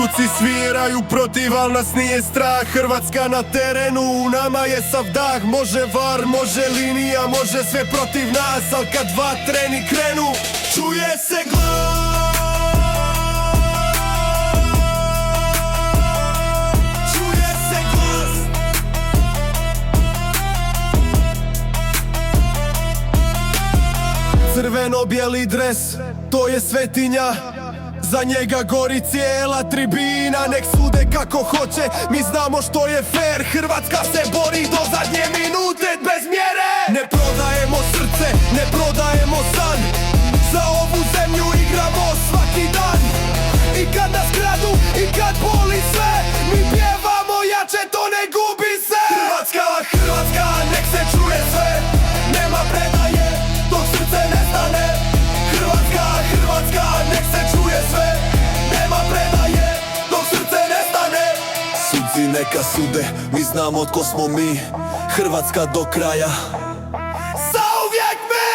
Suci sviraju protiv, al nas nije strah. Hrvatska na terenu, u nama je sav dah. Može var, može linija, može sve protiv nas. Al kad vatreni krenu, čuje se glas. Čuje se glas. Crveno-bijeli dres, to je svetinja. Za njega gori cijela tribina. Nek sude kako hoće, mi znamo što je fair. Hrvatska se bori do zadnje minute bez mjere. Ne prodajemo srce, ne prodajemo san. Za ovu zemlju igramo svaki dan. I kad nas kradu, i kad boli sve, mi pjevamo jače, to ne gubi se. Hrvatska, Hrvatska, nek se čuje sve. Nema predaje, dok srce ne stane. Hrvatska, Hrvatska, nek se čuje sve. Nema predaje, dok srce ne stane. Suci neka sude, mi znamo tko smo mi. Hrvatska do kraja, zauvijek mi!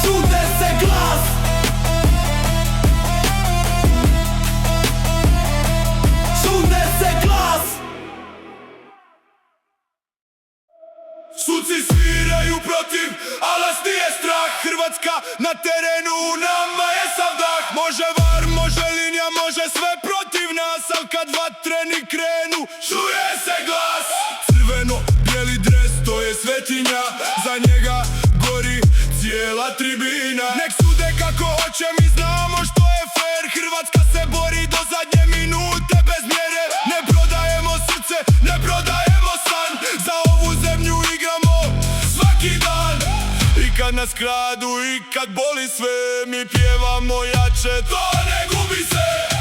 Sude se glas. Sude se glas. Suci sviraju protiv, al nas nije strah. Hrvatska na terenu, u nama je sav dah. Može var, može linija, može sve protiv nas. Al kad vatreni krenu, čuje se glas. Crveno-bijeli dres, to je svetinja. Za njega gori cijela tribina. Nek sude kako hoće, mi znamo što je fair. Hrvatska se bori do zadnje minute bez mjere. Ne prodajemo srce, ne prodajemo san. Za ovu zemlju igramo svaki dan. I kad nas kradu, i kad boli sve, mi pjevamo jače, to ne gubi se.